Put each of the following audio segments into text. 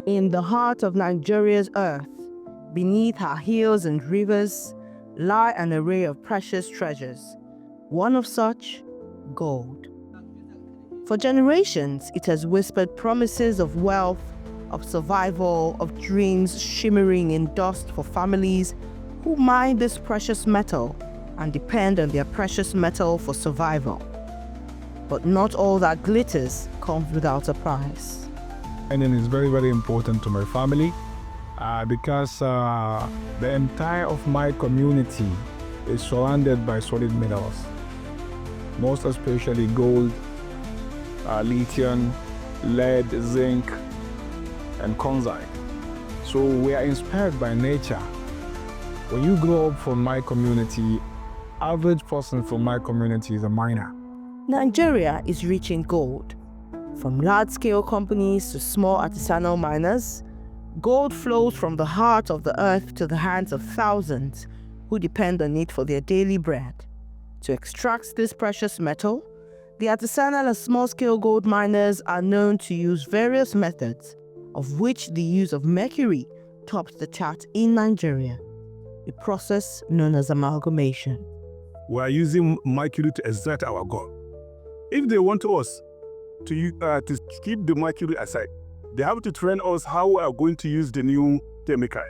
In the heart of Nigeria's earth, beneath her hills and rivers, lie an array of precious treasures. One of such, gold. For generations, it has whispered promises of wealth, of survival, of dreams shimmering in dust for families who mine this precious metal and depend on their precious metal for survival. But not all that glitters comes without a price. And it is very, very important to my family because the entire of my community is surrounded by solid minerals, most especially gold, lithium, lead, zinc, and konsite. So we are inspired by nature. When you grow up from my community, average person from my community is a miner. Nigeria is rich in gold. From large-scale companies to small artisanal miners, gold flows from the heart of the earth to the hands of thousands who depend on it for their daily bread. To extract this precious metal, the artisanal and small-scale gold miners are known to use various methods, of which the use of mercury tops the chart in Nigeria, a process known as amalgamation. We are using mercury to extract our gold. If they want us to keep the mercury aside, they have to train us how we are going to use the new chemical.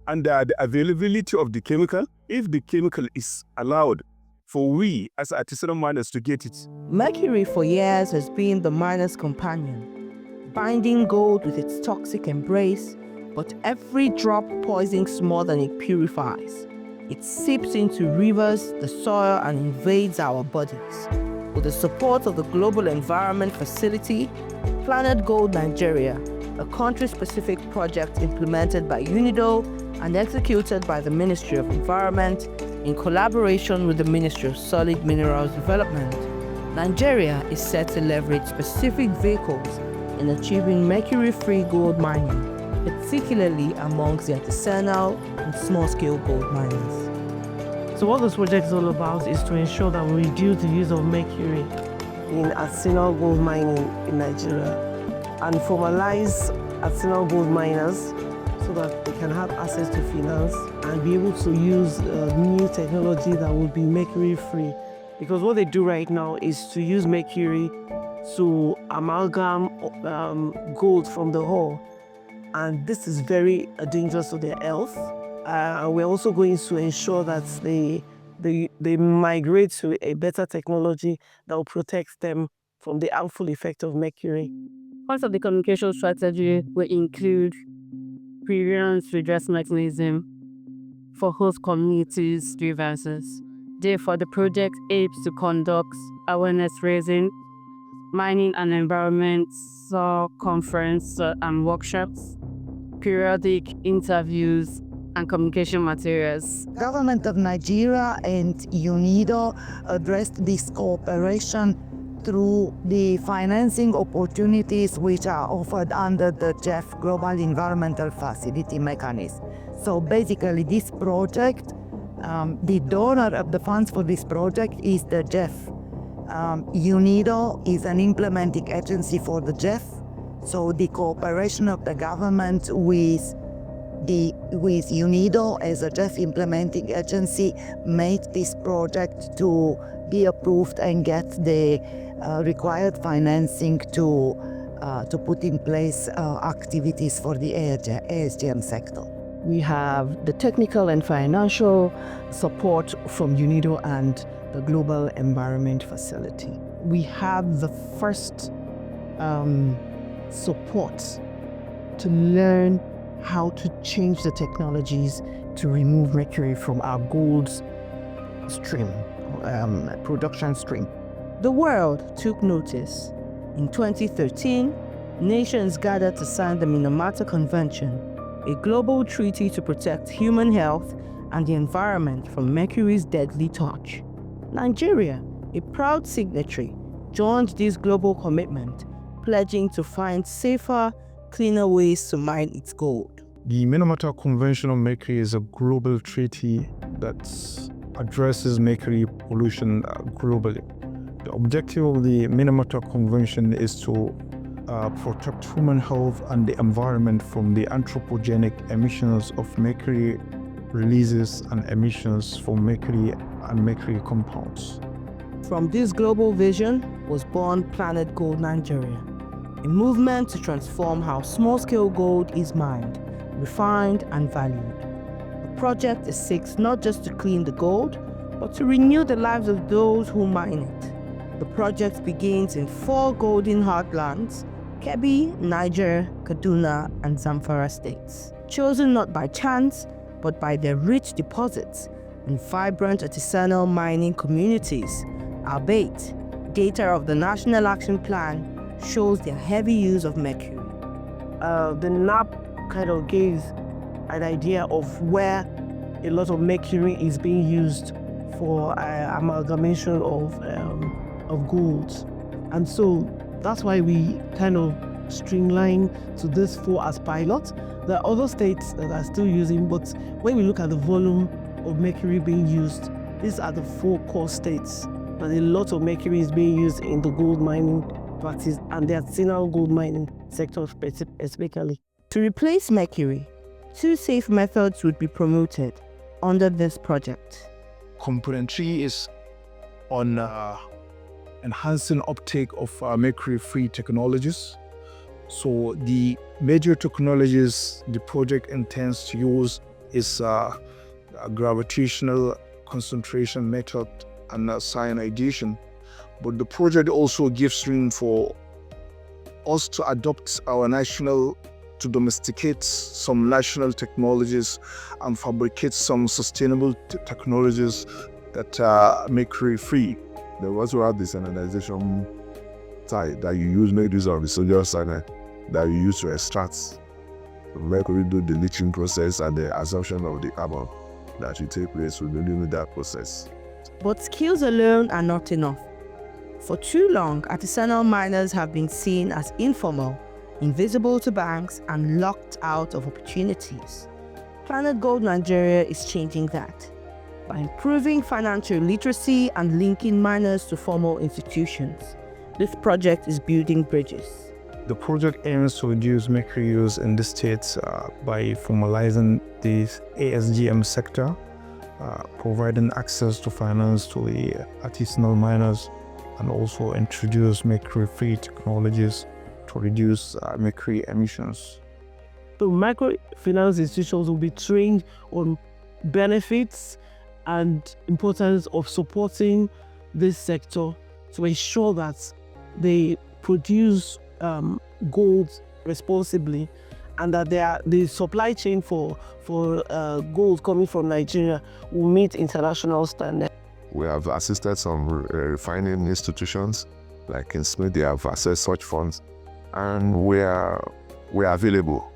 And the availability of the chemical, if the chemical is allowed for we as artisanal miners to get it. Mercury for years has been the miner's companion, binding gold with its toxic embrace, but every drop poisons more than it purifies. It seeps into rivers, the soil, and invades our bodies. With the support of the Global Environment Facility, planetGOLD Nigeria, a country-specific project implemented by UNIDO and executed by the Ministry of Environment in collaboration with the Ministry of Solid Minerals Development, Nigeria is set to leverage specific vehicles in achieving mercury-free gold mining, particularly amongst the artisanal and small-scale gold miners. So what this project is all about is to ensure that we reduce the use of mercury in artisanal gold mining in Nigeria and formalize artisanal gold miners so that they can have access to finance and be able to use new technology that will be mercury-free. Because what they do right now is to use mercury to amalgam gold from the ore. And this is very dangerous to their health. We're also going to ensure that they migrate to a better technology that will protect them from the harmful effect of mercury. Part of the communication strategy will include grievance redress mechanism for host communities' grievances. Therefore, the project aims to conduct awareness raising, mining and environment conference and workshops, periodic interviews, and communication materials. Government of Nigeria and UNIDO addressed this cooperation through the financing opportunities which are offered under the GEF Global Environmental Facility mechanism. So basically this project, the donor of the funds for this project is the GEF. UNIDO is an implementing agency for the GEF. So the cooperation of the government with UNIDO as a GEF implementing agency made this project to be approved and get the required financing to put in place activities for the ASGM sector. We have the technical and financial support from UNIDO and the Global Environment Facility. We have the first support to learn how to change the technologies to remove mercury from our gold stream, production stream. The world took notice. In 2013, nations gathered to sign the Minamata Convention, a global treaty to protect human health and the environment from mercury's deadly touch. Nigeria, a proud signatory, joined this global commitment, pledging to find safer, cleaner ways to mine its gold. The Minamata Convention on Mercury is a global treaty that addresses mercury pollution globally. The objective of the Minamata Convention is to protect human health and the environment from the anthropogenic emissions of mercury releases and emissions from mercury and mercury compounds. From this global vision was born planetGOLD Nigeria, a movement to transform how small-scale gold is mined, refined, and valued. The project seeks not just to clean the gold, but to renew the lives of those who mine it. The project begins in 4 golden heartlands: Kebbi, Niger, Kaduna, and Zamfara states, chosen not by chance, but by their rich deposits and vibrant artisanal mining communities. Albeit, data of the National Action Plan shows their heavy use of mercury. The NAP kind of gave an idea of where a lot of mercury is being used for amalgamation of golds. And so that's why we kind of streamline to this 4 as pilot. There are other states that are still using, but when we look at the volume of mercury being used, these are the 4 core states. But a lot of mercury is being used in the gold mining practice and the artisanal gold mining sector specifically. To replace mercury, 2 safe methods would be promoted under this project. Component 3 is on enhancing uptake of mercury-free technologies. So the major technologies the project intends to use is a gravitational concentration method and cyanidation. But the project also gives room for us to adopt to domesticate some national technologies and fabricate some sustainable technologies that are mercury-free. They also have the cyanidization side that you use, make use of the sodium cyanide that you use to extract mercury, do the leaching process and the absorption of the carbon that will take place within that process. But skills alone are not enough. For too long, artisanal miners have been seen as informal, invisible to banks, and locked out of opportunities. planetGOLD Nigeria is changing that by improving financial literacy and linking miners to formal institutions. This project is building bridges. The project aims to reduce mercury use in the states by formalizing the ASGM sector, providing access to finance to the artisanal miners, and also introduce mercury-free technologies to reduce mercury emissions. So microfinance institutions will be trained on benefits and importance of supporting this sector to ensure that they produce gold responsibly, and that the supply chain for gold coming from Nigeria will meet international standards. We have assisted some refining institutions, like in Smith, they have accessed such funds, and we are available.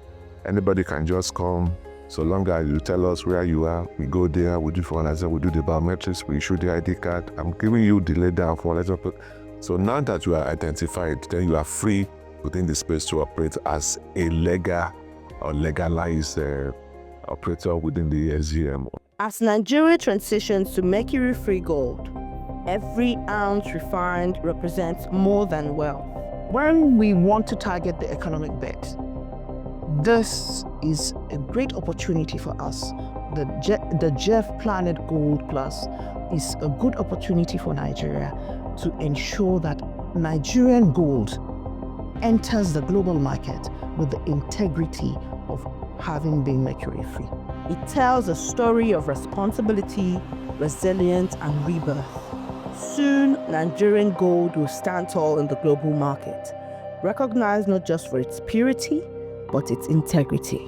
Anybody can just come, so long as you tell us where you are. We go there, we do finance, we do the biometrics, we issue the ID card. I'm giving you the laydown for let's put. So now that you are identified, then you are free within the space to operate as a legal or legalized operator within the ASGM. As Nigeria transitions to mercury-free gold, every ounce refined represents more than wealth. When we want to target the economic bet, this is a great opportunity for us. The Jeff planetGOLD Plus is a good opportunity for Nigeria to ensure that Nigerian gold enters the global market with the integrity of having been mercury-free. It tells a story of responsibility, resilience, and rebirth. Soon, Nigerian gold will stand tall in the global market, recognized not just for its purity, but its integrity.